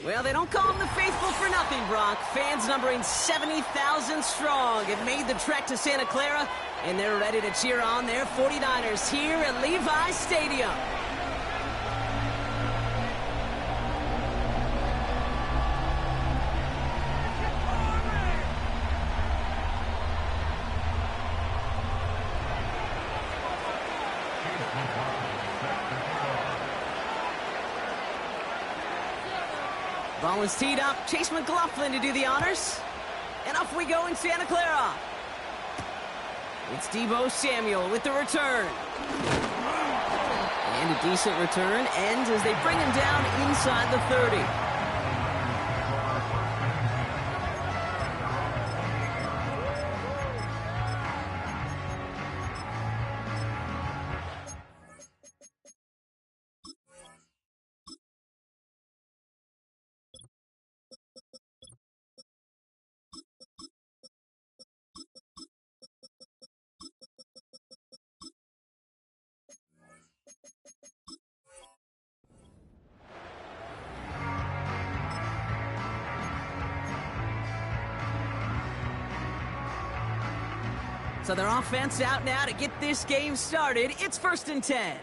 Well, they don't call them the faithful for nothing, Brock. Fans numbering 70,000 strong have made the trek to Santa Clara, and they're ready to cheer on their 49ers here at Levi Stadium. Ball is teed up. Chase McLaughlin to do the honors. And off we go in Santa Clara. It's Deebo Samuel with the return. And a decent return ends as they bring him down inside the 30. So their offense out now to get this game started. It's 1st and 10.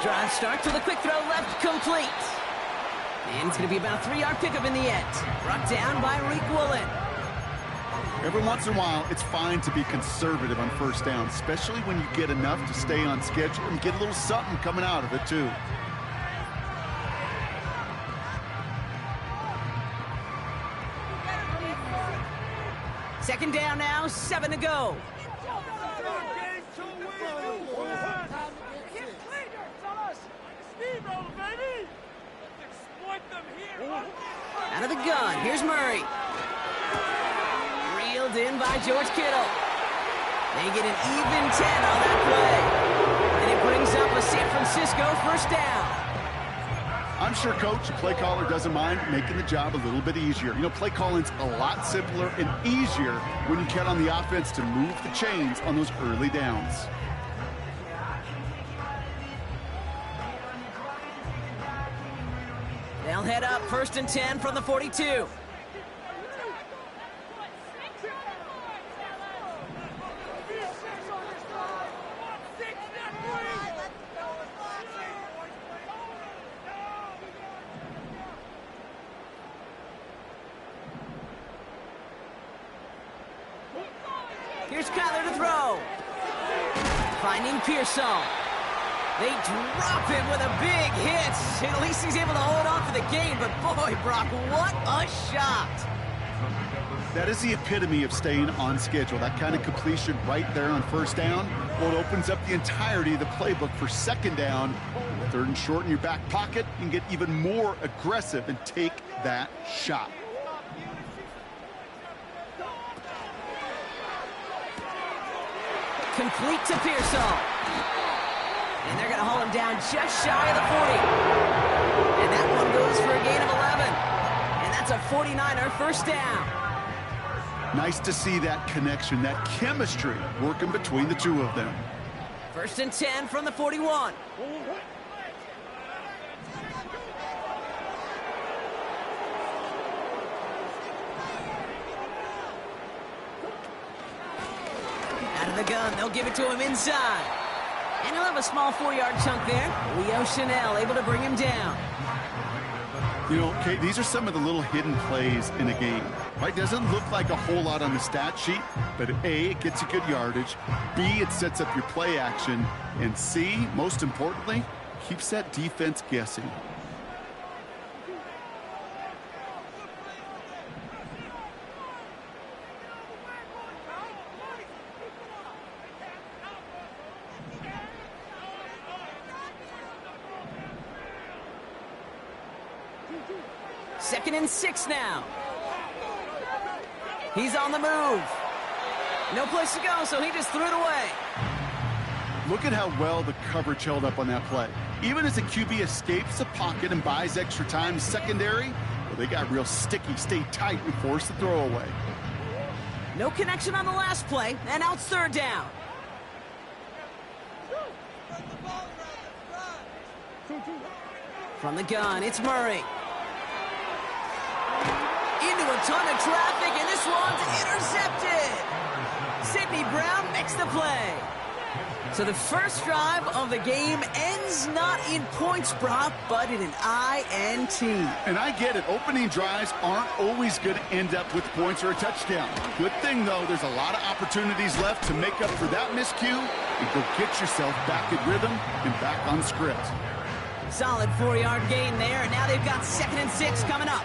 Drive starts with a quick throw left, complete. And it's going to be about a 3-yard pickup in the end. Brought down by Reek Woolen. Every once in a while, it's fine to be conservative on 1st down, especially when you get enough to stay on schedule and get a little something coming out of it, too. Second down now, 7 to go. Out of the gun, here's Murray. Reeled in by George Kittle. They get an even 10 on that play. And it brings up a San Francisco 1st down. I'm sure Coach, the play caller, doesn't mind making the job a little bit easier. You know, play calling's a lot simpler and easier when you count on the offense to move the chains on those early downs. They'll head up 1st and 10 from the 42. Here's Kyler to throw. Finding Pearsall. They drop him with a big hit. At least he's able to hold on for the gain. But boy, Brock, what a shot. That is the epitome of staying on schedule. That kind of completion right there on 1st down. Well, it opens up the entirety of the playbook for 2nd down. 3rd and short in your back pocket. You can get even more aggressive and take that shot. Complete to Pearsall. And they're going to haul him down just shy of the 40. And that one goes for a gain of 11. And that's a 49er 1st down. Nice to see that connection, that chemistry working between the two of them. 1st and 10 from the 41. Out of the gun, they'll give it to him inside. And he'll have a small 4-yard chunk there. Leo Chanel able to bring him down. You know, Kate, these are some of the little hidden plays in a game. Right? Doesn't look like a whole lot on the stat sheet, but A, it gets you good yardage. B, it sets up your play action. And C, most importantly, keeps that defense guessing. Second and 6 now. He's on the move. No place to go, so he just threw it away. Look at how well the coverage held up on that play. Even as the QB escapes the pocket and buys extra time secondary, Well, they got real sticky, stay tight, and force the throw away. No connection on the last play, and now it's third down. From the gun, it's Murray. Into a ton of traffic, and this one's intercepted. Sidney Brown makes the play. So the first drive of the game ends not in points, Brock, but in an INT. And I get it. Opening drives aren't always going to end up with points or a touchdown. Good thing, though, there's a lot of opportunities left to make up for that miscue and go get yourself back in rhythm and back on script. Solid 4-yard gain there, and now they've got 2nd and 6 coming up.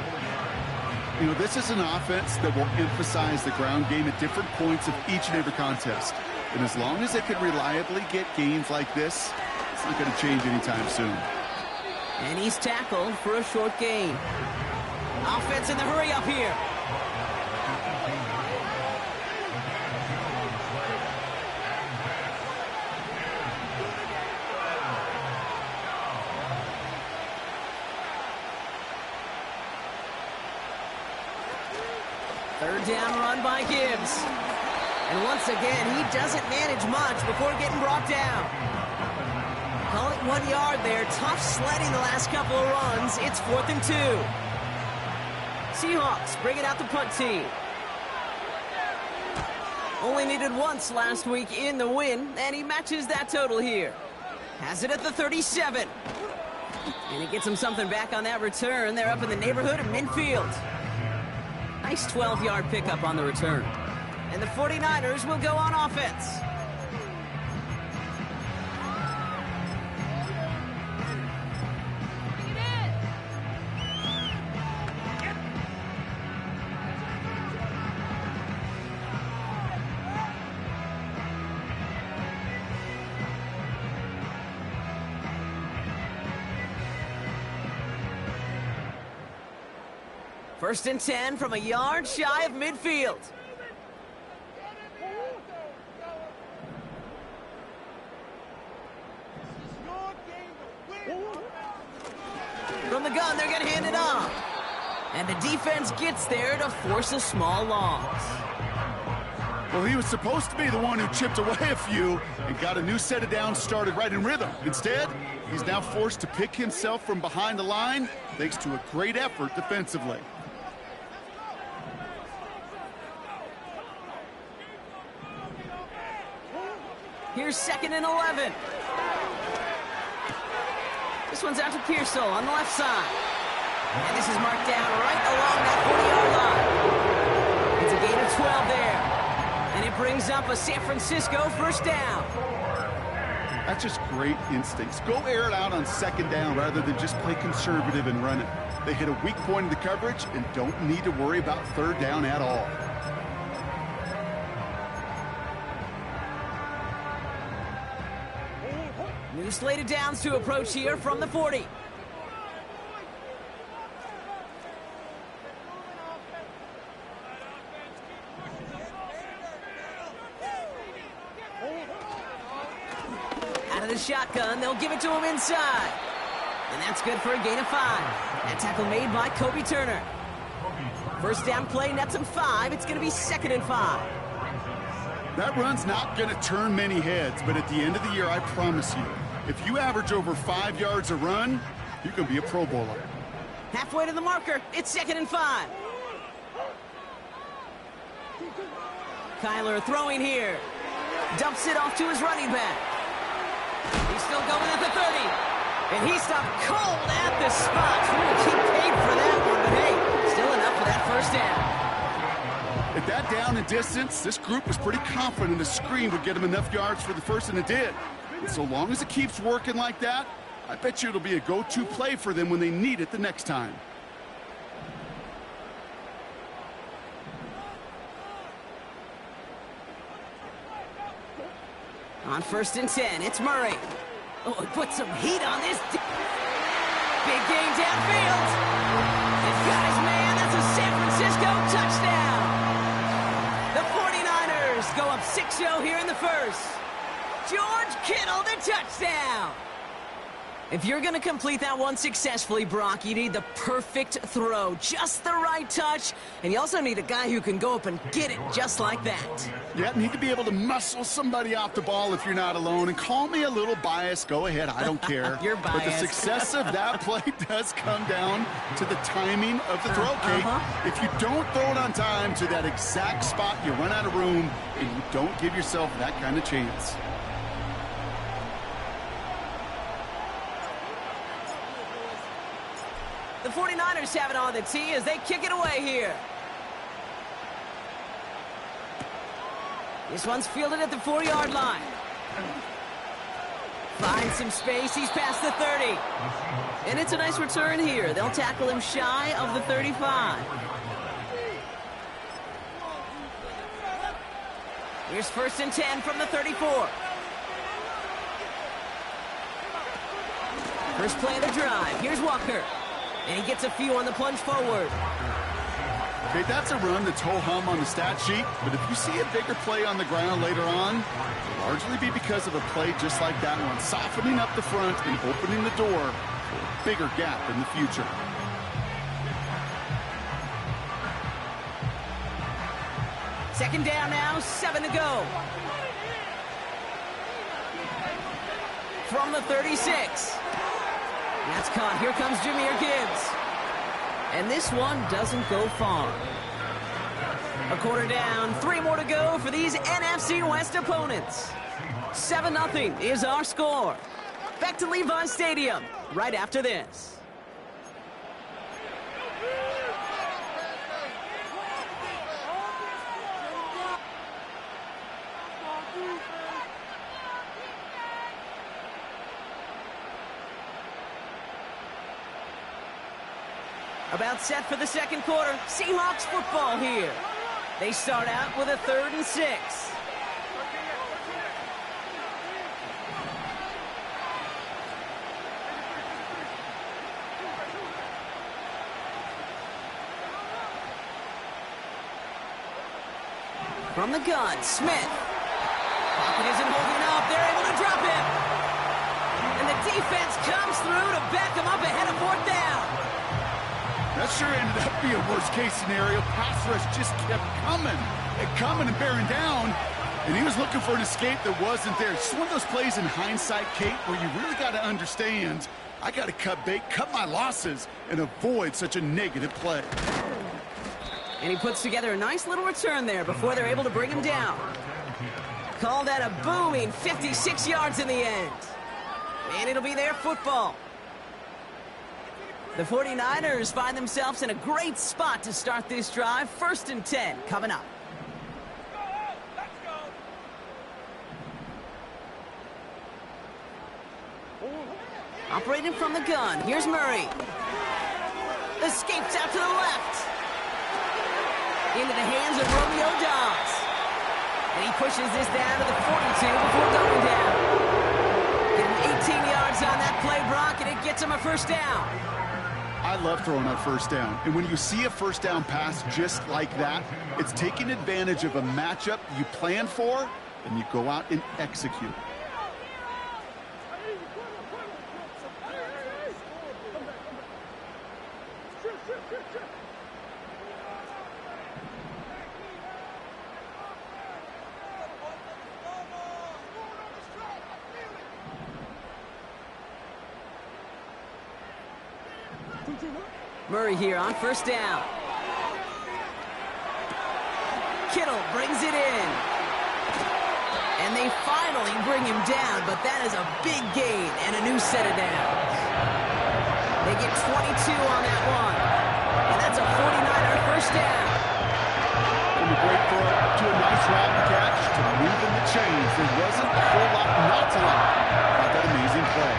You know, this is an offense that will emphasize the ground game at different points of each and every contest. And as long as they can reliably get gains like this, it's not going to change anytime soon. And he's tackled for a short gain. Offense in the hurry up here. Third down run by Gibbs. And once again, he doesn't manage much before getting brought down. Call it 1 yard there. Tough sledding the last couple of runs. It's 4th and 2. Seahawks bringing out the punt team. Only needed once last week in the win, and he matches that total here. Has it at the 37. And he gets him something back on that return. They're up in the neighborhood of midfield. Nice 12-yard pickup on the return. And the 49ers will go on offense. First and 10 from a yard shy of midfield. From the gun, they're going to hand it off. And the defense gets there to force a small loss. Well, he was supposed to be the one who chipped away a few and got a new set of downs started right in rhythm. Instead, he's now forced to pick himself from behind the line thanks to a great effort defensively. Here's 2nd and 11. This one's out to Pearsall on the left side. And this is marked down right along that 40-yard line. It's a gain of 12 there. And it brings up a San Francisco first down. That's just great instincts. Go air it out on 2nd down rather than just play conservative and run it. They hit a weak point in the coverage and don't need to worry about 3rd down at all. New slate of downs to approach here from the 40. Out of the shotgun, they'll give it to him inside. And that's good for a gain of 5. That tackle made by Kobe Turner. First down play nets him 5. It's going to be 2nd and 5. That run's not going to turn many heads, but at the end of the year, I promise you, if you average over 5 yards a run, you can be a Pro Bowler. Halfway to the marker, it's 2nd and 5. Kyler throwing here. Dumps it off to his running back. He's still going at the 30. And he stopped cold at the spot. We'll keep paid for that one, but hey, still enough for that first down. At that down and distance, this group was pretty confident a screen would get him enough yards for the first, and it did. And so long as it keeps working like that, I bet you it'll be a go-to play for them when they need it the next time. On 1st and 10, it's Murray. Oh, he put some heat on this. Big gain downfield. He's got his man. That's a San Francisco touchdown. The 49ers go up 6-0 here in the first. George Kittle, the touchdown. If you're going to complete that one successfully, Brock, you need the perfect throw, just the right touch, and you also need a guy who can go up and get it just like that. Yeah, need to be able to muscle somebody off the ball if you're not alone. And call me a little biased. Go ahead. I don't care. You're biased. But the success of that play does come down to the timing of the throw, Kate. If you don't throw it on time to that exact spot, you run out of room, and you don't give yourself that kind of chance. The 49ers have it on the tee as they kick it away here. This one's fielded at the 4-yard line. Finds some space. He's past the 30. And it's a nice return here. They'll tackle him shy of the 35. Here's 1st and 10 from the 34. First play of the drive. Here's Walker. And he gets a few on the plunge forward. Okay, that's a run that's ho-hum on the stat sheet, but if you see a bigger play on the ground later on, it'll largely be because of a play just like that one, softening up the front and opening the door for a bigger gap in the future. Second down now, 7 to go. From the 36. That's caught. Here comes Jahmyr Gibbs. And this one doesn't go far. A quarter down, 3 more to go for these NFC West opponents. 7-0 is our score. Back to Levi Stadium right after this. About set for the second quarter. Seahawks football here. They start out with a 3rd and 6. From the gun, Smith. Pocket isn't holding up. They're able to drop him. And the defense comes through to back him up ahead of 4th down. That sure ended up being a worst-case scenario. Pass rush just kept coming and bearing down, and he was looking for an escape that wasn't there. It's one of those plays in hindsight, Kate, where you really got to understand, I got to cut bait, cut my losses, and avoid such a negative play. And he puts together a nice little return there before they're able to bring him down. Call that a booming 56 yards in the end. And it'll be their football. The 49ers find themselves in a great spot to start this drive. 1st and 10 coming up. Operating from the gun. Here's Murray. Escapes out to the left. Into the hands of Romeo Dobbs. And he pushes this down to the 42 before going down. Getting 18 yards on that play, Brock, and it gets him a 1st down. I love throwing on 1st down. And when you see a 1st down pass just like that, it's taking advantage of a matchup you plan for, and you go out and execute. Murray here on 1st down. Kittle brings it in. And they finally bring him down, but that is a big gain and a new set of downs. They get 22 on that one. And that's a 49er 1st down. From a great throw to a nice route catch to moving the chains. There wasn't a whole lot not to like about that amazing play.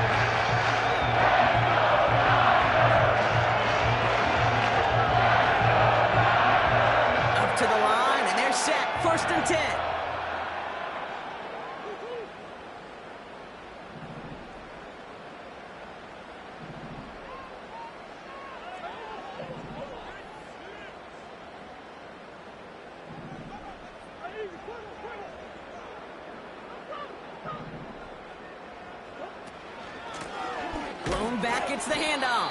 To the line, and they're set. 1st and 10. Running back gets the handoff.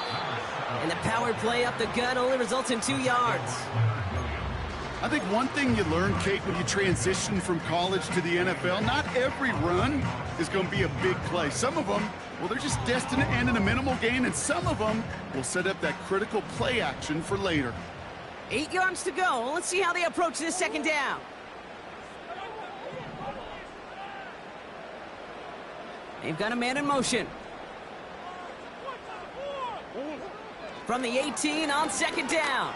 And the power play up the gut only results in 2 yards. I think one thing you learn, Kate, when you transition from college to the NFL, not every run is going to be a big play. Some of them, well, they're just destined to end in a minimal gain, and some of them will set up that critical play action for later. 8 yards to go. Let's see how they approach this second down. They've got a man in motion. From the 18 on second down.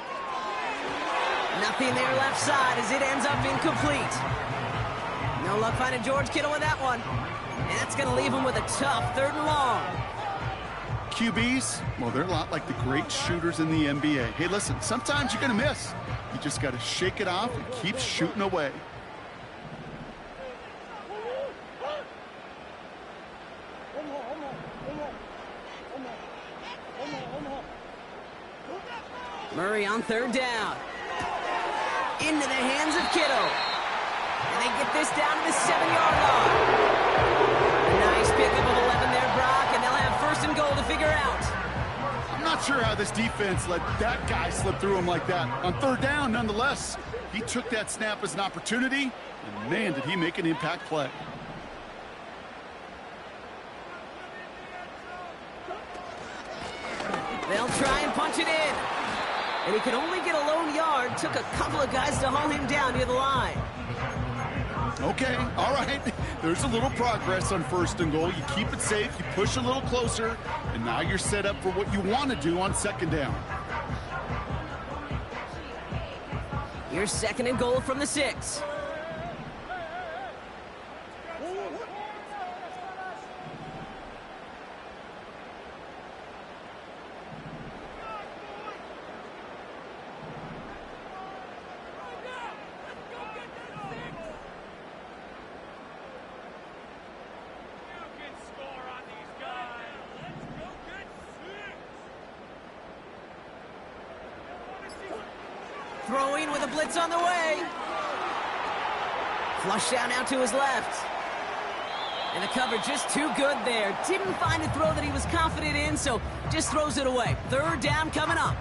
Nothing there left side as it ends up incomplete. No luck finding George Kittle with that one. And that's going to leave him with a tough 3rd and long. QBs, well, they're a lot like the great shooters in the NBA. Hey, listen, sometimes you're going to miss. You just got to shake it off and keep shooting away. Murray on 3rd down. Into the hands of Kittle. And they get this down to the 7-yard line. A nice pickup of 11 there, Brock, and they'll have 1st and goal to figure out. I'm not sure how this defense let that guy slip through him like that. On 3rd down, nonetheless, he took that snap as an opportunity, and man, did he make an impact play. They'll try and punch it in. And he could only get a lone yard. Took a couple of guys to haul him down near the line. Okay, all right. There's a little progress on 1st and goal. You keep it safe, you push a little closer, and now you're set up for what you want to do on 2nd down. Here's 2nd and goal from the 6. Throwing with a blitz on the way. Flush down out to his left. And the cover just too good there. Didn't find a throw that he was confident in, so just throws it away. 3rd down coming up.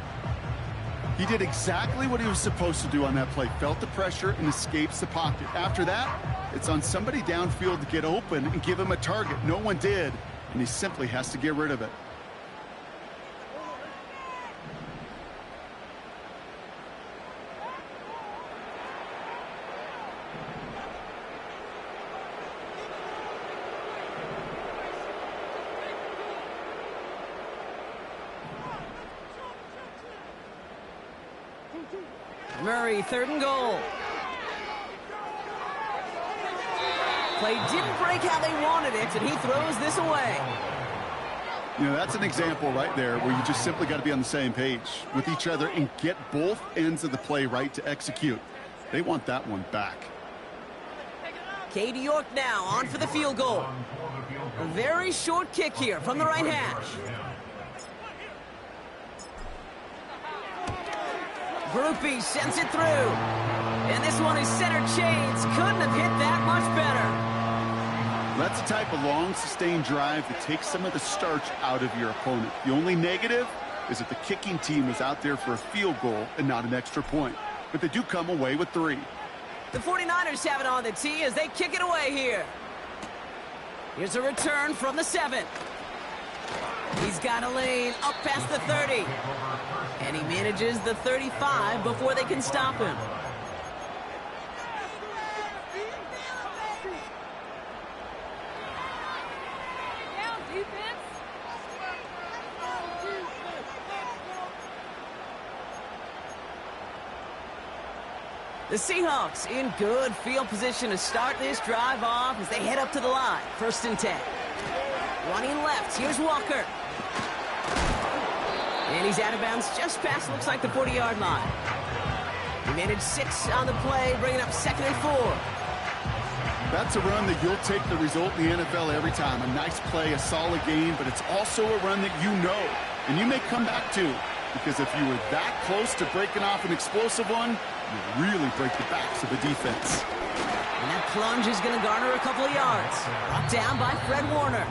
He did exactly what he was supposed to do on that play. Felt the pressure and escapes the pocket. After that, it's on somebody downfield to get open and give him a target. No one did, and he simply has to get rid of it. Murray, 3rd and goal. Play didn't break how they wanted it, and he throws this away. You know, that's an example right there where you just simply got to be on the same page with each other and get both ends of the play right to execute. They want that one back. Katie York now on for the field goal. A very short kick here from the right hash. Groupie sends it through. And this one is center chains. Couldn't have hit that much better. That's the type of long, sustained drive that takes some of the starch out of your opponent. The only negative is that the kicking team is out there for a field goal and not an extra point. But they do come away with 3. The 49ers have it on the tee as they kick it away here. Here's a return from the 7. He's got a lane up past the 30. And he manages the 35 before they can stop him. The Seahawks in good field position to start this drive off as they head up to the line. 1st and 10. Running left, here's Walker. And he's out of bounds just past, looks like, the 40-yard line. He managed 6 on the play, bringing up 2nd and 4. That's a run that you'll take the result in the NFL every time. A nice play, a solid game, but it's also a run that you know, and you may come back to. Because if you were that close to breaking off an explosive one, you really break the backs of the defense. And that plunge is going to garner a couple of yards. Brought down by Fred Warner.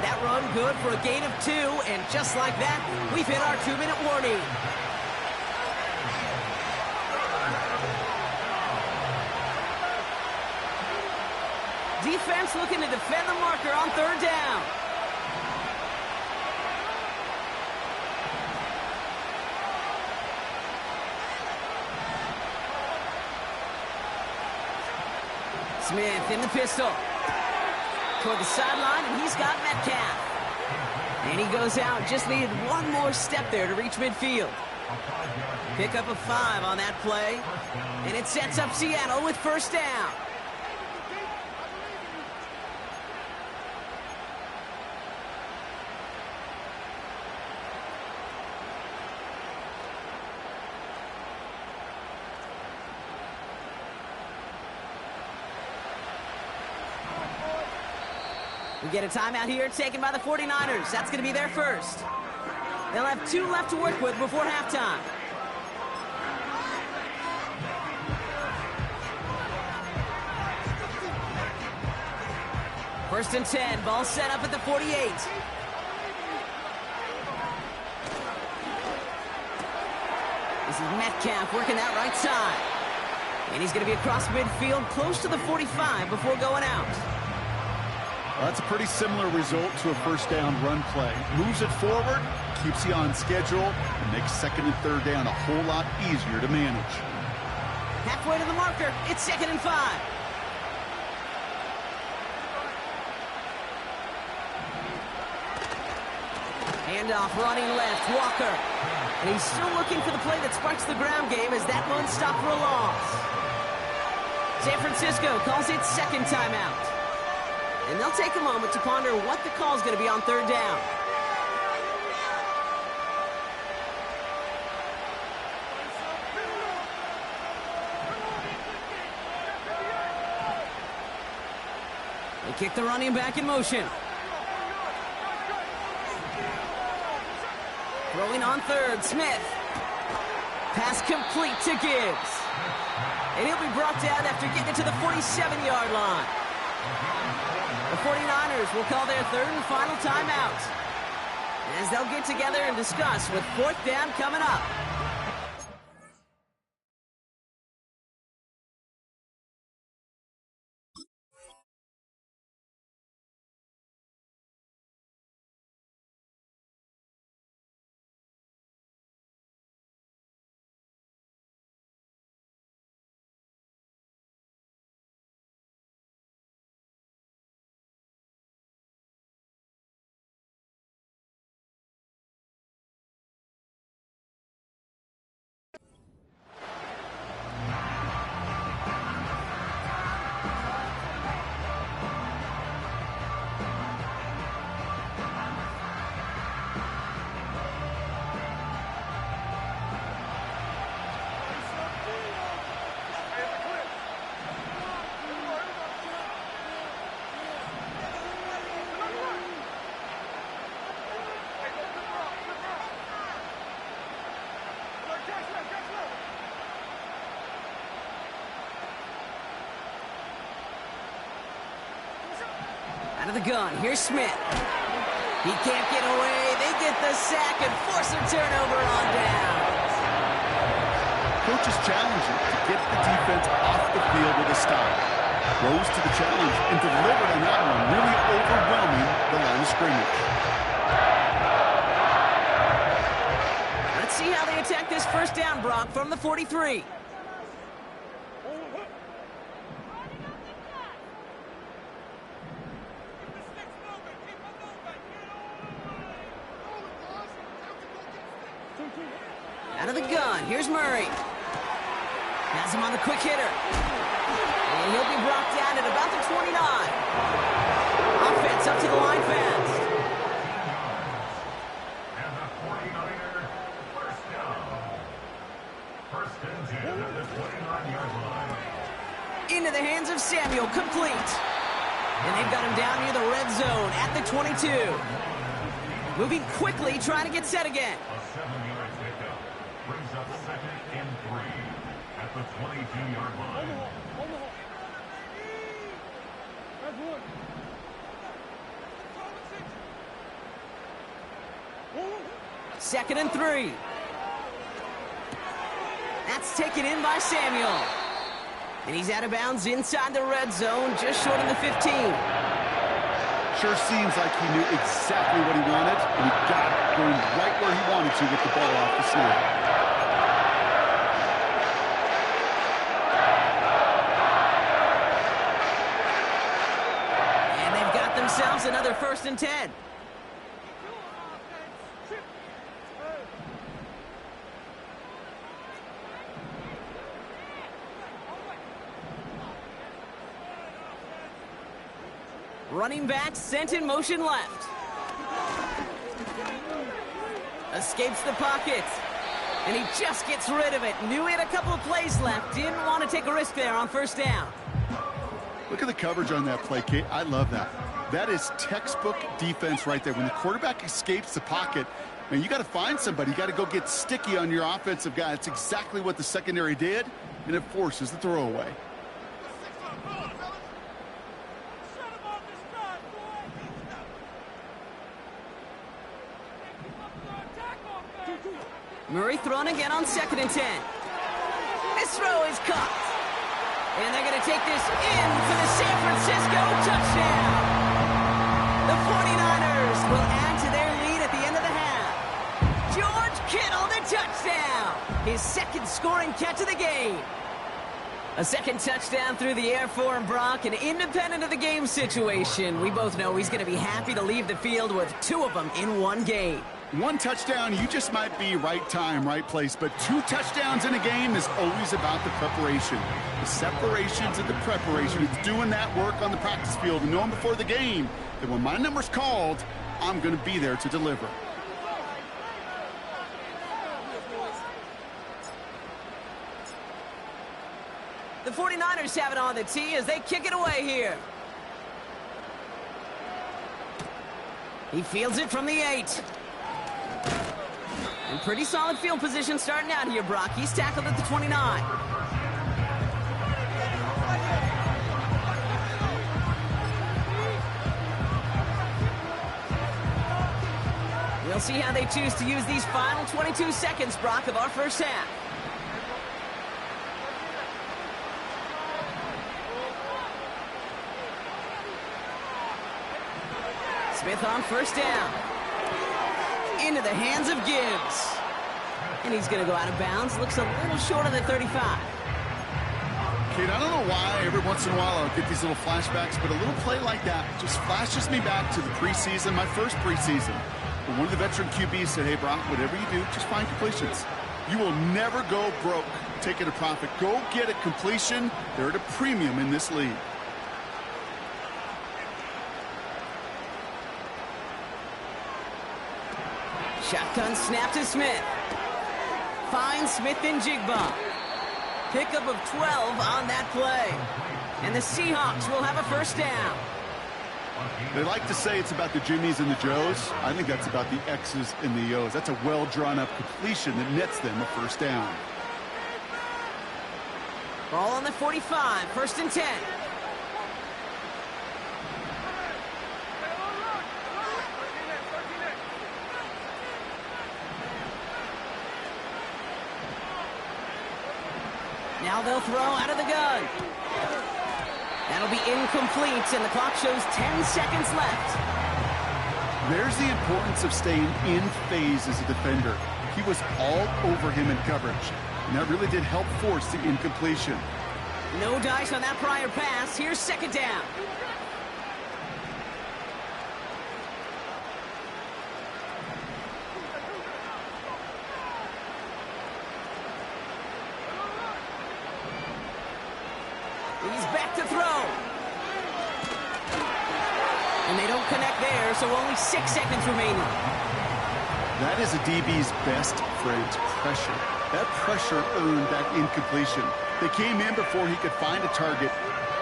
That run good for a gain of 2, and just like that, we've hit our 2-minute warning. Defense looking to defend the marker on 3rd down. Smith in the pistol. Toward the sideline, and he's got Metcalf. And he goes out. Just needed one more step there to reach midfield. Pick up a 5 on that play. And it sets up Seattle with 1st down. We get a timeout here taken by the 49ers. That's going to be their first. They'll have 2 left to work with before halftime. First and 10. Ball set up at the 48. This is Metcalf working that right side. And he's going to be across midfield close to the 45 before going out. Well, that's a pretty similar result to a 1st down run play. Moves it forward, keeps you on schedule, and makes 2nd and 3rd down a whole lot easier to manage. Halfway to the marker, it's 2nd and 5. Handoff running left, Walker. And he's still looking for the play that sparks the ground game as that one stopped for a loss. San Francisco calls it 2nd timeout. And they'll take a moment to ponder what the call is going to be on 3rd down. They kick the running back in motion. Throwing on 3rd, Smith. Pass complete to Gibbs. And he'll be brought down after getting it to the 47-yard line. The 49ers will call their 3rd and final timeout as they'll get together and discuss with 4th down coming up. Out of the gun, here's Smith. He can't get away. They get the sack and force a turnover on downs. Coaches challenge you to get the defense off the field with a stop. Rose to the challenge and delivered on that one, really overwhelming the line of scrimmage. Let's see how they attack this 1st down, Brock, from the 43. Out of the gun, here's Murray. Has him on the quick hitter. And he'll be brought down at about the 29. Offense up to the line fast. And the 49er, 1st down. 1st and 10 at the 29-yard line. Into the hands of Samuel, complete. And they've got him down near the red zone at the 22. Moving quickly, trying to get set again. A 7-yard pickup brings up 2nd and 3 at the 22-yard line. 2nd and 3. That's taken in by Samuel. And he's out of bounds inside the red zone, just short of the 15. Sure seems like he knew exactly what he wanted, and he got it going right where he wanted to with the ball off the snap. And they've got themselves another 1st and 10. Running back sent in motion left. Escapes the pocket. And he just gets rid of it. Knew he had a couple of plays left. Didn't want to take a risk there on 1st down. Look at the coverage on that play, Kate. I love that. That is textbook defense right there. When the quarterback escapes the pocket, man, you got to find somebody. You got to go get sticky on your offensive guy. That's exactly what the secondary did, and it forces the throwaway. Murray thrown again on 2nd and 10. This throw is caught. And they're going to take this in for the San Francisco touchdown. The 49ers will add to their lead at the end of the half. George Kittle, the touchdown. His 2nd scoring catch of the game. A 2nd touchdown through the air for Brock, and independent of the game situation, we both know he's going to be happy to leave the field with 2 of them in one game. 1 touchdown, you just might be right time, right place. But 2 touchdowns in a game is always about the preparation. The separations and the preparation. It's doing that work on the practice field and knowing before the game that when my number's called, I'm going to be there to deliver. The 49ers have it on the tee as they kick it away here. He fields it from the 8. And pretty solid field position starting out here, Brock. He's tackled at the 29. We'll see how they choose to use these final 22 seconds, Brock, of our 1st half. Smith on 1st down. Into the hands of Gibbs. And he's going to go out of bounds. Looks a little short of the 35. Kid, I don't know why every once in a while I'll get these little flashbacks, but a little play like that just flashes me back to the preseason, my first preseason. When one of the veteran QBs said, hey, Brock, whatever you do, just find completions. You will never go broke taking a profit. Go get a completion. They're at a premium in this league. Shotgun snap to Smith. Finds Smith and Jigba. Pickup of 12 on that play. And the Seahawks will have a 1st down. They like to say it's about the Jimmies and the Joes. I think that's about the X's and the O's. That's a well-drawn-up completion that nets them a 1st down. Ball on the 45, 1st and 10. Now they'll throw out of the gun. That'll be incomplete, and the clock shows 10 seconds left. There's the importance of staying in phase as a defender. He was all over him in coverage, and that really did help force the incompletion. No dice on that prior pass. Here's 2nd down. He's back to throw. And they don't connect there, so only 6 seconds remaining. That is a DB's best friend, pressure. That pressure earned that incompletion. They came in before he could find a target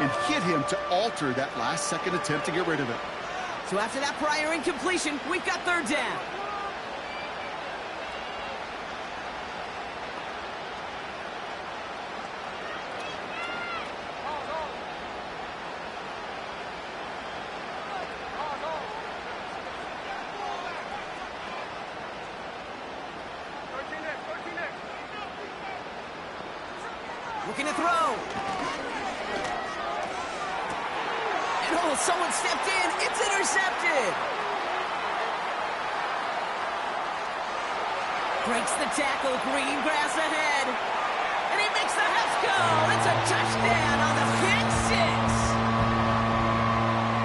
and hit him to alter that last-second attempt to get rid of it. So after that prior incompletion, we've got 3rd down. Looking to throw. And oh, someone stepped in. It's intercepted. Breaks the tackle. Green grass ahead. And he makes the Huffs go. It's a touchdown on the pick six.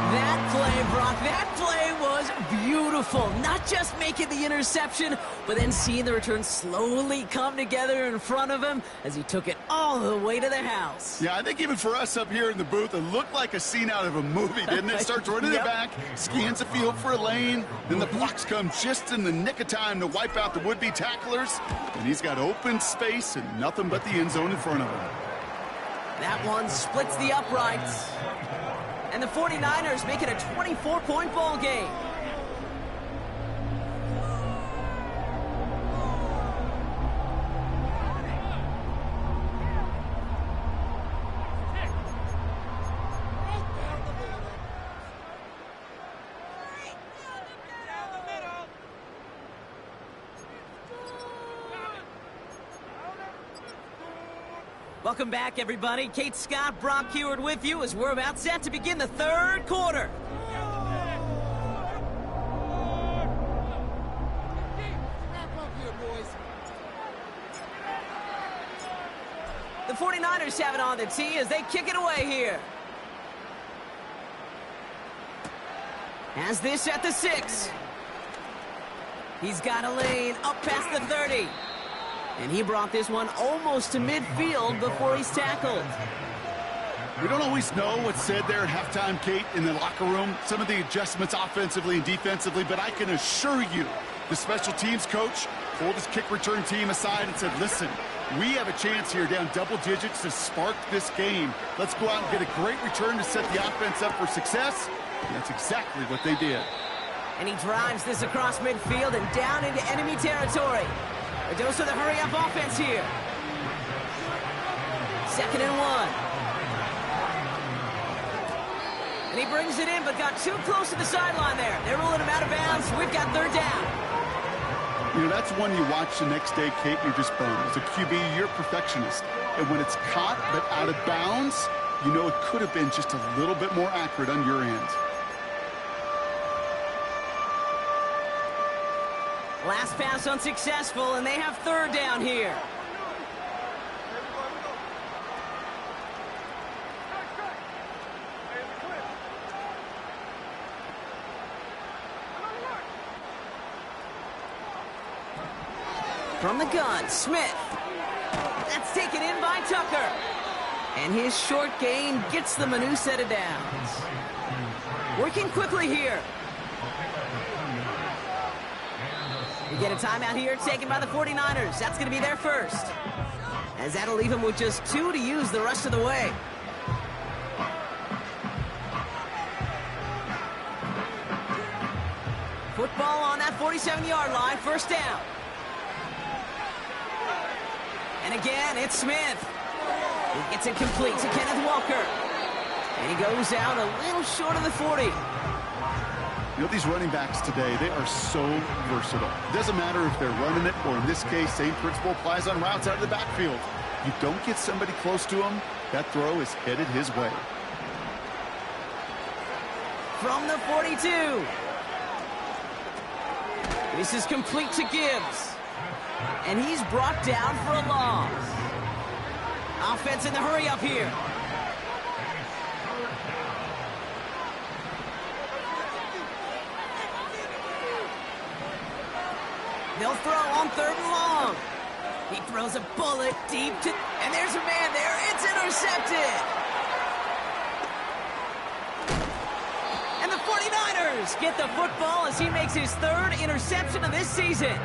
That play, Brock, that play was beautiful. Not just making the interception, but then seeing the return slowly come together in front of him as he took it all the way to the house. Yeah, I think even for us up here in the booth, it looked like a scene out of a movie, didn't it? Starts running it back, scans the field for a lane, then the blocks come just in the nick of time to wipe out the would-be tacklers, and he's got open space and nothing but the end zone in front of him. That one splits the uprights. And the 49ers make it a 24-point ball game. Welcome back, everybody. Kate Scott, Brock Heward with you as we're about set to begin the third quarter. The 49ers have it on the tee as they kick it away here. Has this at the 6. He's got a lane up past the 30. And he brought this one almost to midfield before he's tackled. We don't always know what's said there at halftime, Kate, in the locker room. Some of the adjustments offensively and defensively, but I can assure you the special teams coach pulled his kick return team aside and said, listen, we have a chance here down double digits to spark this game. Let's go out and get a great return to set the offense up for success. And that's exactly what they did. And he drives this across midfield and down into enemy territory. A dose of the hurry-up offense here. 2nd and 1. And he brings it in, but got too close to the sideline there. They're rolling him out of bounds. We've got 3rd down. You know, that's one you watch the next day, Kate, you're just bummed. As a QB, you're a perfectionist. And when it's caught but out of bounds, you know it could have been just a little bit more accurate on your end. Last pass unsuccessful, and they have 3rd down here. From the gun, Smith. That's taken in by Tucker. And his short gain gets them a new set of downs. Working quickly here. We get a timeout here taken by the 49ers. That's going to be their first. As that'll leave them with just 2 to use the rest of the way. Football on that 47-yard line, 1st down. And again, it's Smith. He gets it complete to Kenneth Walker. And he goes out a little short of the 40. You know, these running backs today, they are so versatile. It doesn't matter if they're running it, or in this case, same principle applies on routes out of the backfield. You don't get somebody close to him, that throw is headed his way. From the 42. This is complete to Gibbs. And he's brought down for a loss. Offense in the hurry up here. They'll throw on 3rd and long. He throws a bullet deep to... And there's a man there. It's intercepted. And the 49ers get the football as he makes his 3rd interception of this season.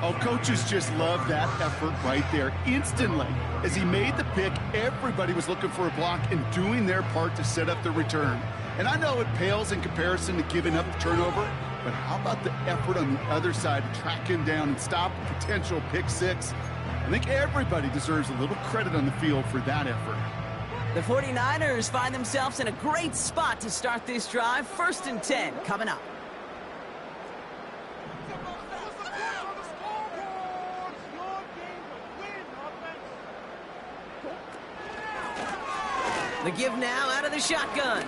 Oh, coaches just love that effort right there. Instantly, as he made the pick, everybody was looking for a block and doing their part to set up the return. And I know it pales in comparison to giving up the turnover, but how about the effort on the other side to track him down and stop a potential pick 6? I think everybody deserves a little credit on the field for that effort. The 49ers find themselves in a great spot to start this drive. 1st and 10 coming up. The give now out of the shotgun.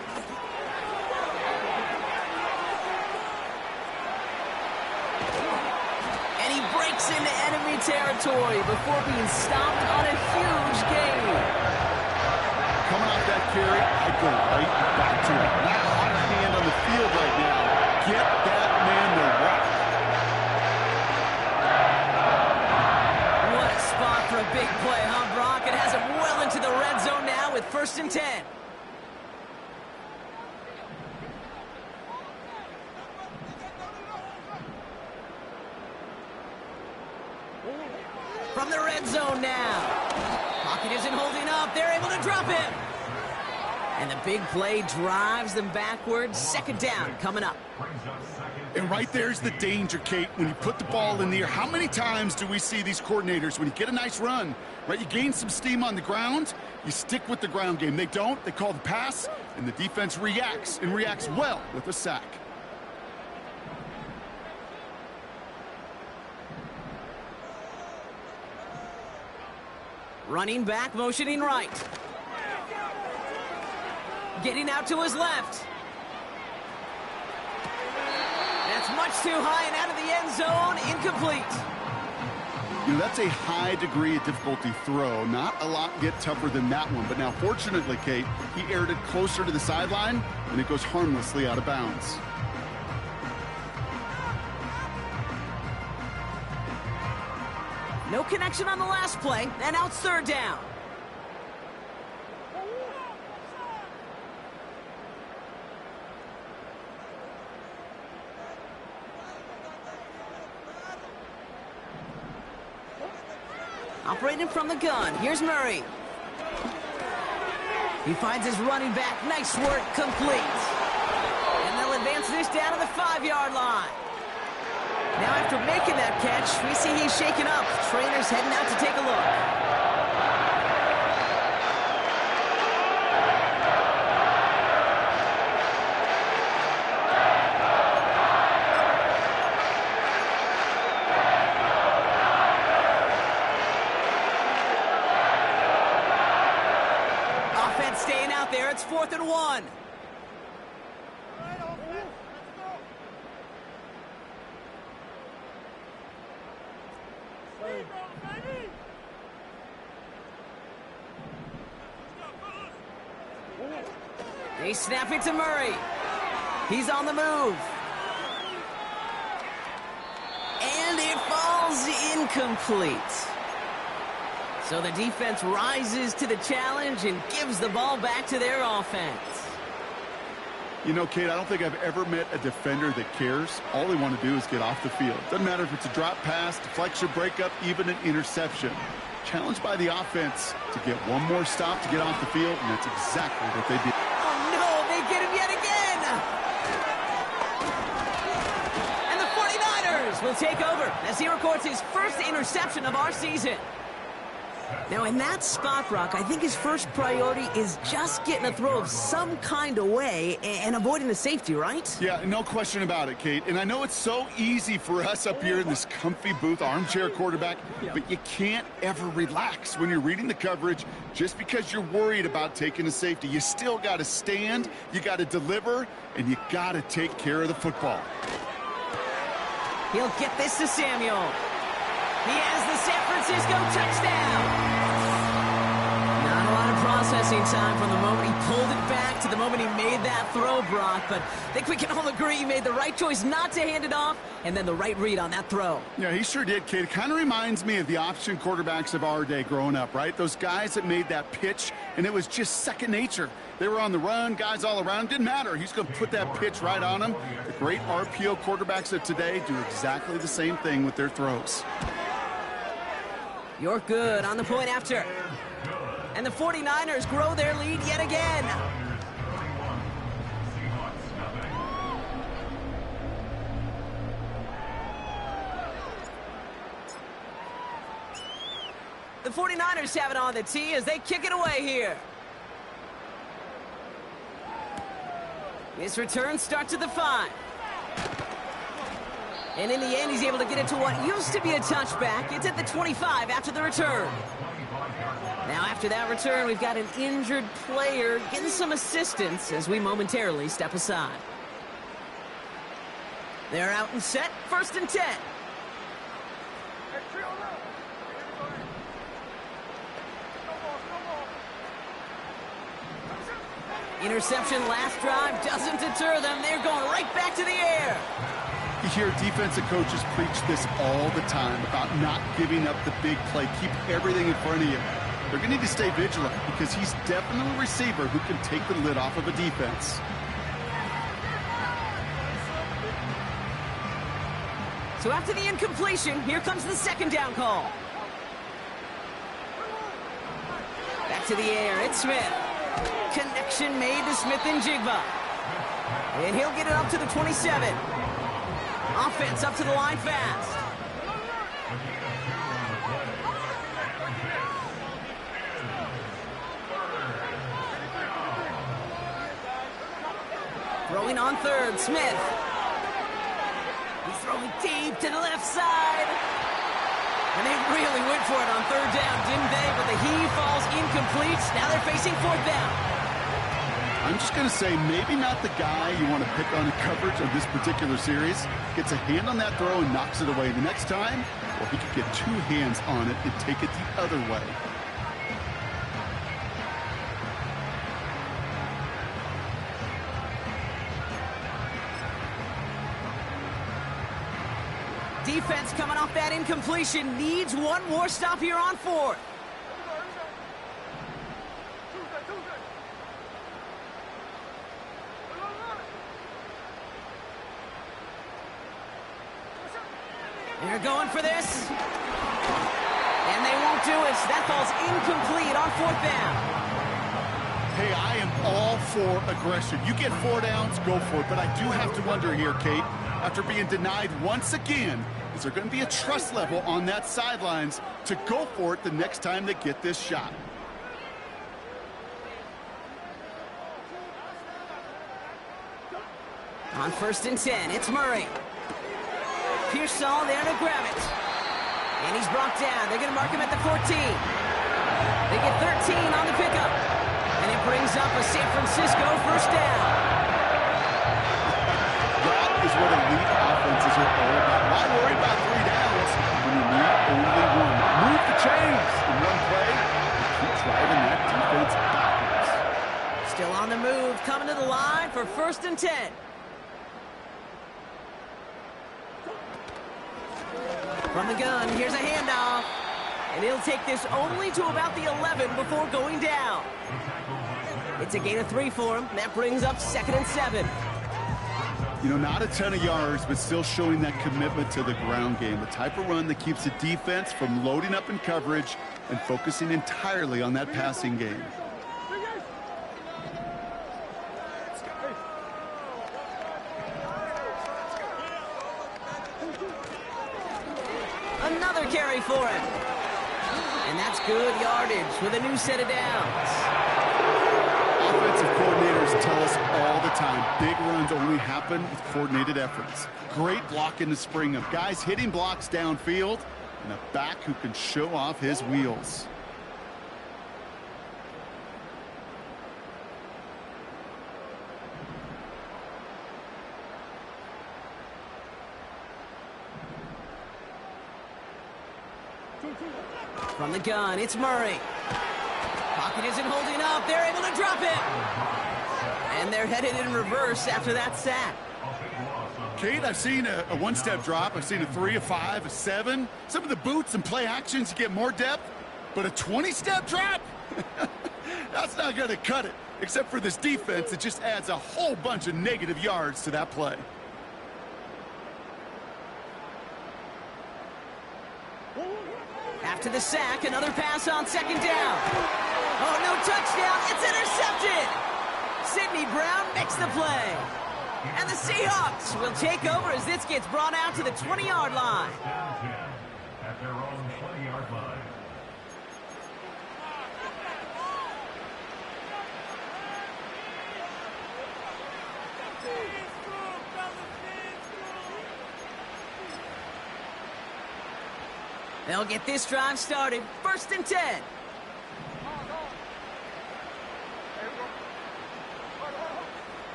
And he breaks into enemy territory before being stopped on a huge gain. Coming off that carry, I go right back to it. Not a hot hand on the field right now. Get that man to rock. What a spot for a big play, huh, Brock? It has him well into the red zone now with 1st and 10. From the red zone now. Pocket isn't holding up. They're able to drop him. And the big play drives them backwards. 2nd down coming up. And right there's the danger, Kate. When you put the ball in the air, how many times do we see these coordinators, when you get a nice run, right, you gain some steam on the ground, you stick with the ground game. They don't. They call the pass, and the defense reacts, and reacts well with a sack. Running back, motioning right. Getting out to his left. That's much too high and out of the end zone. Incomplete. You know, that's a high degree of difficulty throw. Not a lot get tougher than that one. But now, fortunately, Kate, he aired it closer to the sideline, and it goes harmlessly out of bounds. No connection on the last play, and now it's 3rd down. Operating from the gun, here's Murray. He finds his running back, nice work, complete. And they'll advance this down to the 5-yard line. Now after making that catch, we see he's shaken up. Trainer's heading out to take a look. Offense staying out there. It's 4th and 1. They snap it to Murray. He's on the move. And it falls incomplete. So the defense rises to the challenge and gives the ball back to their offense. You know, Kate, I don't think I've ever met a defender that cares. All they want to do is get off the field. Doesn't matter if it's a drop pass, deflection, breakup, even an interception. Challenged by the offense to get one more stop to get off the field, and that's exactly what they did. Oh, no, they get him yet again. And the 49ers will take over as he records his 1st interception of our season. Now, in that spot, Brock, I think his first priority is just getting a throw of some kind of way and avoiding the safety, right? Yeah, no question about it, Kate. And I know it's so easy for us up here in this comfy booth, armchair quarterback, but you can't ever relax when you're reading the coverage just because you're worried about taking a safety. You still got to stand, you got to deliver, and you got to take care of the football. He'll get this to Samuel. He has the San Francisco touchdown. Not a lot of processing time from the moment he pulled it back to the moment he made that throw, Brock. But I think we can all agree he made the right choice not to hand it off and then the right read on that throw. Yeah, he sure did, Kate. It kind of reminds me of the option quarterbacks of our day growing up, right? Those guys that made that pitch, and it was just second nature. They were on the run, guys all around. Didn't matter. He's going to put that pitch right on them. The great RPO quarterbacks of today do exactly the same thing with their throws. You're good on the point after. And the 49ers grow their lead yet again. The 49ers have it on the tee as they kick it away here. This return starts at the 5. And in the end, he's able to get it to what used to be a touchback. It's at the 25 after the return. Now, after that return, we've got an injured player getting some assistance as we momentarily step aside. They're out and set, 1st and 10. Interception last drive doesn't deter them. They're going right back to the air. You hear defensive coaches preach this all the time about not giving up the big play. Keep everything in front of you. They're going to need to stay vigilant because he's definitely a receiver who can take the lid off of a defense. So after the incompletion, here comes the 2nd down call. Back to the air, it's Smith. Connection made to Smith and Jigba. And he'll get it up to the 27. Offense up to the line fast. Throwing on 3rd, Smith. He's throwing deep to the left side. And they really went for it on 3rd down, didn't they? But the heave falls incomplete. Now they're facing 4th down. I'm just going to say maybe not the guy you want to pick on in coverage of this particular series. Gets a hand on that throw and knocks it away. The next time, well, he could get 2 hands on it and take it the other way. Defense coming off that incompletion needs one more stop here on 4th. They're going for this. And they won't do it. That falls incomplete on 4th down. Hey, I am all for aggression. You get 4 downs, go for it. But I do have to wonder here, Kate, after being denied once again, is there going to be a trust level on that sidelines to go for it the next time they get this shot? On 1st and 10, it's Murray. Pearsall there to grab it. And he's brought down. They're going to mark him at the 14. They get 13 on the pickup. And it brings up a San Francisco 1st down. That is what elite offenses are all about. Why worry about 3 downs when you need only 1? Move the chains in one play and keep driving that defense backwards. Still on the move, coming to the line for 1st and 10. From the gun, here's a handoff. And he'll take this only to about the 11 before going down. It's a gain of 3 for him. That brings up 2nd and 7. You know, not a ton of yards, but still showing that commitment to the ground game. The type of run that keeps the defense from loading up in coverage and focusing entirely on that passing game. Another carry for him. And that's good yardage with a new set of downs. Offensive coordinators tell us all the time, big runs only happen with coordinated efforts. Great blocking to spring them. Guys hitting blocks downfield, and a back who can show off his wheels. From the gun, it's Murray. Pocket isn't holding up. They're able to drop it. And they're headed in reverse after that sack. Kate, I've seen a one-step drop. I've seen a 3, a 5, a 7. Some of the boots and play actions you get more depth. But a 20-step drop? That's not going to cut it. Except for this defense, it just adds a whole bunch of negative yards to that play. After the sack, another pass on 2nd down. Oh, no touchdown. It's intercepted. Sidney Brown makes the play. And the Seahawks will take over as this gets brought out to the 20-yard line. At their own 20-yard line. They'll get this drive started. 1st and 10.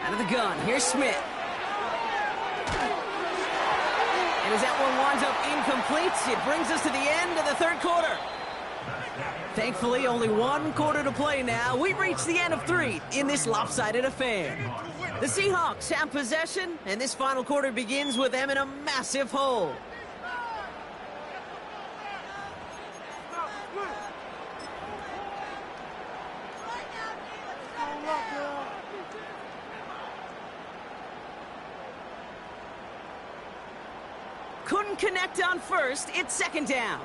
Out of the gun, here's Smith. And as that one winds up incomplete, it brings us to the end of the 3rd quarter. Thankfully, only 1 quarter to play now. We've reached the end of 3 in this lopsided affair. The Seahawks have possession, and this final quarter begins with them in a massive hole. Couldn't connect on 1st. It's 2nd down.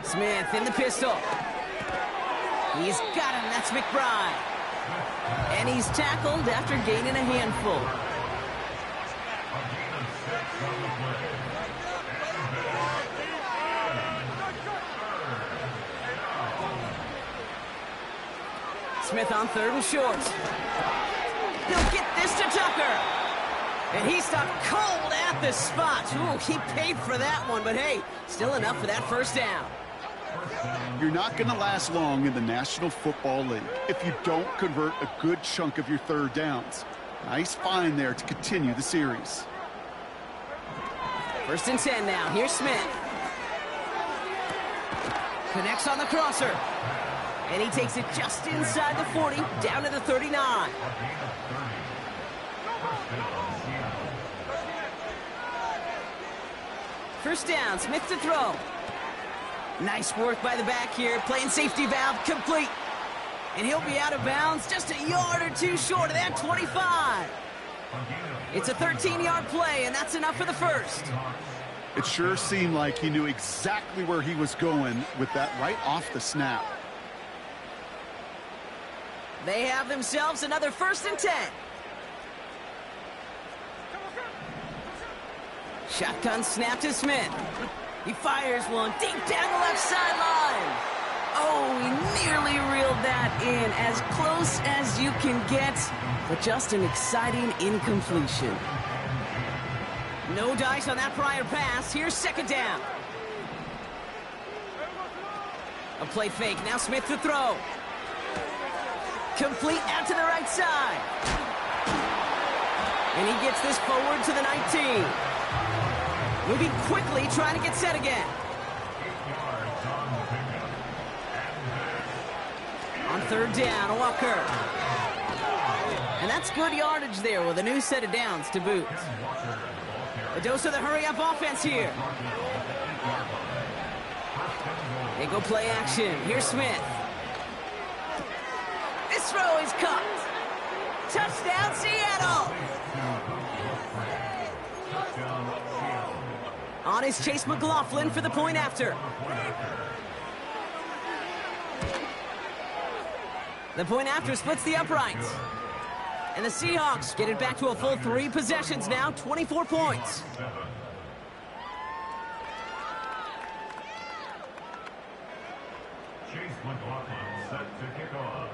Smith in the pistol. He's got him. That's McBride. And he's tackled after gaining a handful. Smith on 3rd and short. He'll get this to Tucker. And he stopped cold at the spot. Ooh, he paid for that one, but hey, still enough for that 1st down. You're not going to last long in the National Football League if you don't convert a good chunk of your 3rd downs. Nice find there to continue the series. 1st and 10 now. Here's Smith. Connects on the crosser. And he takes it just inside the 40, down to the 39. First down, Smith to throw. Nice work by the back here, playing safety valve complete. And he'll be out of bounds just a yard or 2 short of that 25. It's a 13-yard play, and that's enough for the 1st. It sure seemed like he knew exactly where he was going with that right off the snap. They have themselves another 1st and 10. Shotgun snap to Smith. He fires one deep down the left sideline. Oh, he nearly reeled that in, as close as you can get, but just an exciting incompletion. No dice on that prior pass. Here's 2nd down. A play fake. Now Smith to throw. Complete out to the right side. And he gets this forward to the 19. Moving quickly, trying to get set again. On 3rd down, Walker. And that's good yardage there with a new set of downs to boot. A dose of the hurry-up offense here. They go play action. Here's Smith. This throw is caught. Touchdown, Seattle. On is Chase McLaughlin for the point after. The point after splits the uprights. And the Seahawks get it back to a full 3 possessions now, 24 points. Chase McLaughlin set to kick off.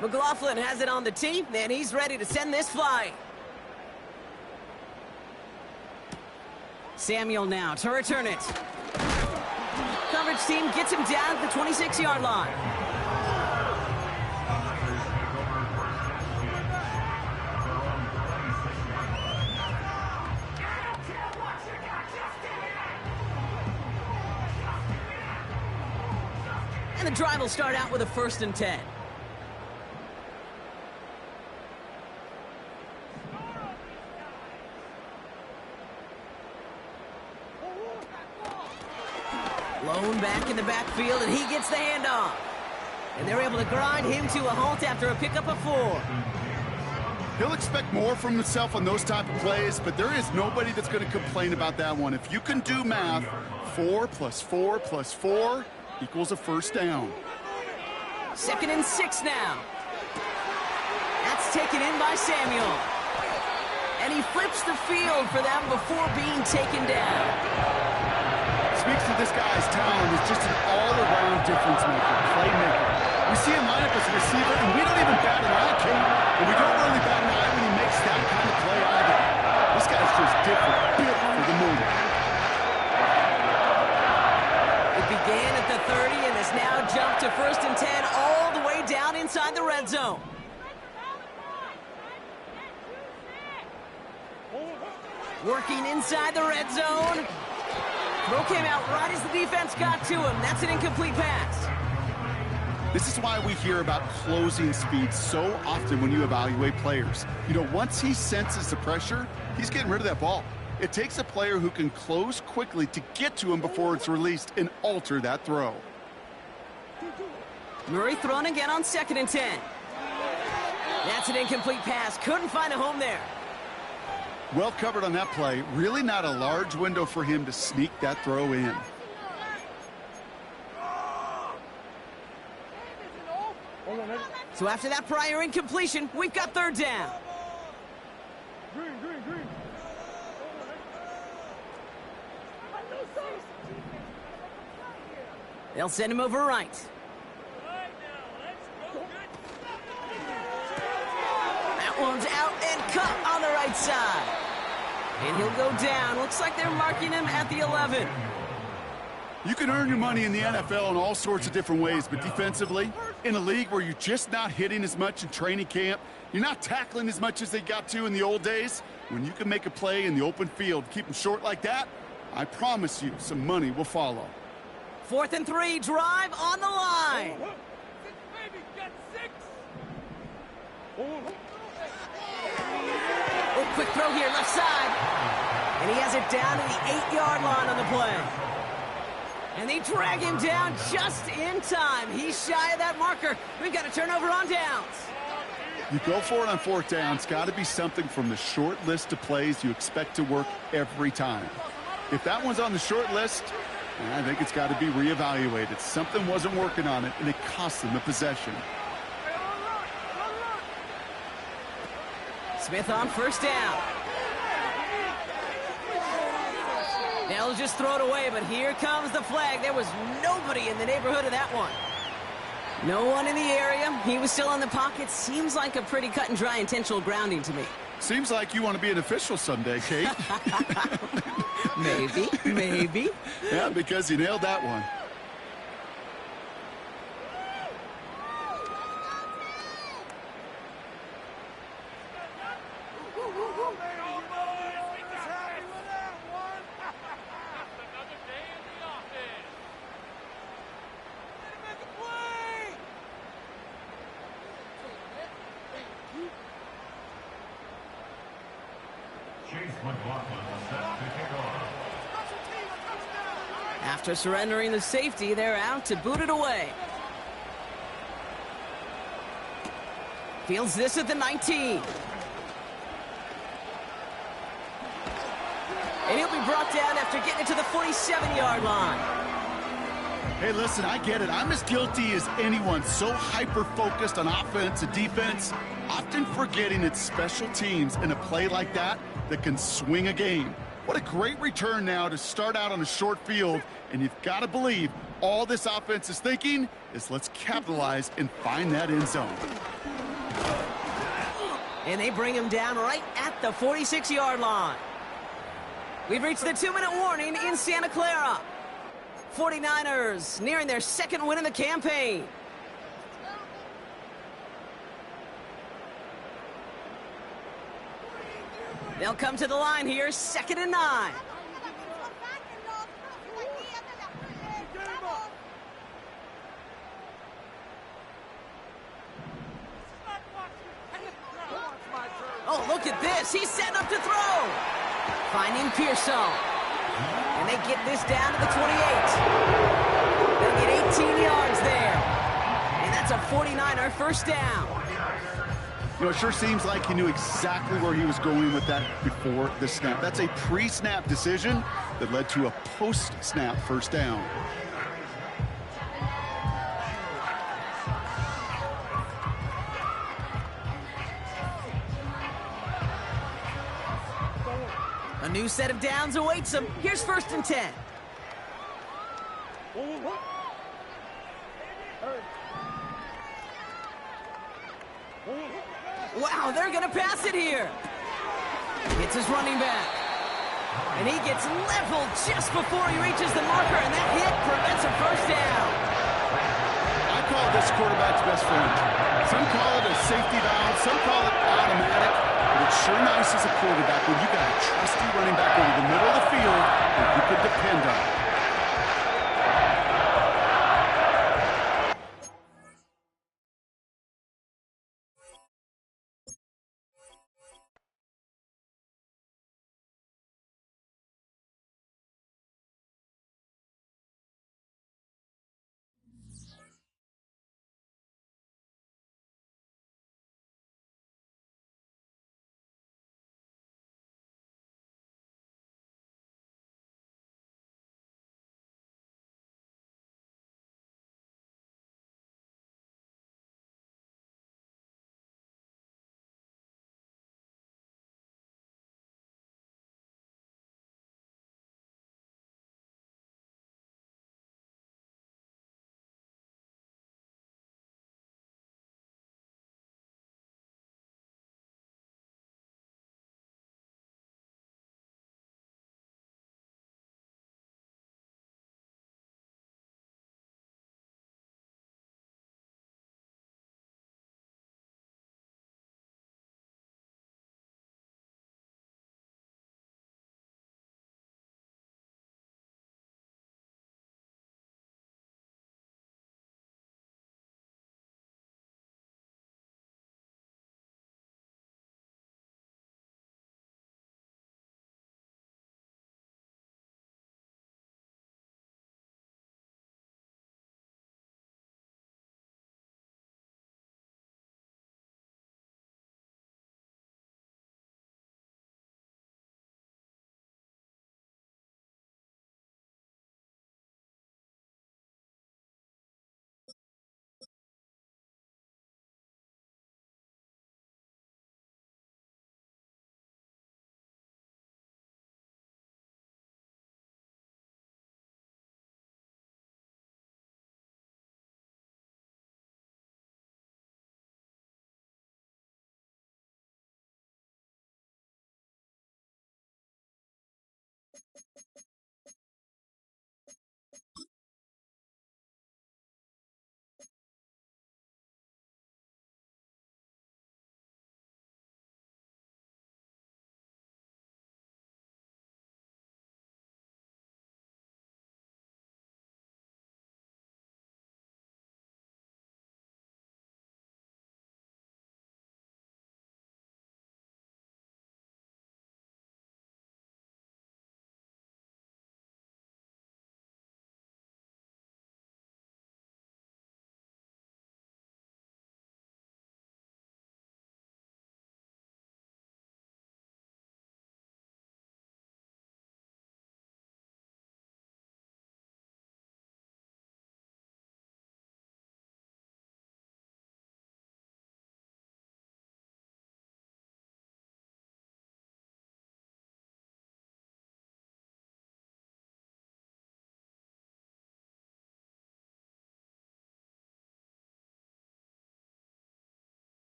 McLaughlin has it on the tee, and he's ready to send this flying. Samuel now to return it. Coverage team gets him down at the 26-yard line. And the drive will start out with a 1st and 10. Lone back in the backfield, and he gets the handoff. And they're able to grind him to a halt after a pickup of 4. He'll expect more from himself on those type of plays, but there is nobody that's going to complain about that one. If you can do math, 4 + 4 + 4 equals a 1st down. 2nd and 6 now. That's taken in by Samuel. And he flips the field for them before being taken down. Speaks to this guy's talent as just an all-around difference maker, playmaker. We see him line up as a receiver, and we don't even bat an eye, Kate. And we don't really bat an eye when he makes that kind of play either. This guy's just different, built for the moment. It began at the 30 and has now jumped to 1st and 10 all the way down inside the red zone. Working inside the red zone. Throw came out right as the defense got to him. That's an incomplete pass. This is why we hear about closing speed so often when you evaluate players. You know, once he senses the pressure, he's getting rid of that ball. It takes a player who can close quickly to get to him before it's released and alter that throw. Murray thrown again on 2nd and 10. That's an incomplete pass. Couldn't find a home there. Well covered on that play. Really not a large window for him to sneak that throw in. So after that prior incompletion, we've got 3rd down. They'll send him over right. That one's out and cut on the right side. And he'll go down. Looks like they're marking him at the 11. You can earn your money in the NFL in all sorts of different ways, but defensively, in a league where you're just not hitting as much in training camp, you're not tackling as much as they got to in the old days, when you can make a play in the open field, keep them short like that, I promise you some money will follow. 4th and 3, drive on the line. Oh, quick throw here, left side. And he has it down to the 8-yard line on the play. And they drag him down just in time. He's shy of that marker. We've got a turnover on downs. You go for it on 4th down. It's got to be something from the short list of plays you expect to work every time. If that one's on the short list, I think it's got to be reevaluated. Something wasn't working on it, and it cost them a possession. Smith on 1st down. They'll just throw it away, but here comes the flag. There was nobody in the neighborhood of that one. No one in the area. He was still in the pocket. Seems like a pretty cut and dry intentional grounding to me. Seems like you want to be an official someday, Kate. Maybe. Yeah, because you nailed that one. After surrendering the safety, they're out to boot it away. Fields this at the 19. And he'll be brought down after getting it to the 47-yard line. Hey, listen, I get it. I'm as guilty as anyone. So hyper-focused on offense and defense, often forgetting it's special teams in a play like that can swing a game. What a great return now to start out on a short field, and you've got to believe all this offense is thinking is let's capitalize and find that end zone. And they bring him down right at the 46-yard line. We've reached the 2-minute warning in Santa Clara. 49ers nearing their 2nd win in the campaign. They'll come to the line here, 2nd and 9. Oh, look at this. He's setting up to throw. Finding Pearson. And they get this down to the 28. They'll get 18 yards there. And that's a 49er 1st down. You know, it sure seems like he knew exactly where he was going with that before the snap. That's a pre-snap decision that led to a post-snap 1st down. new set of downs awaits him. Here's 1st and 10. Wow, they're going to pass it here. It's his running back. And he gets leveled just before he reaches the marker, and that hit prevents a 1st down. I call this quarterback's best friend. Some call it a safety valve, some call it automatic, but it's sure nice as a quarterback when you got a trusty running back over the middle of the field that you could depend on.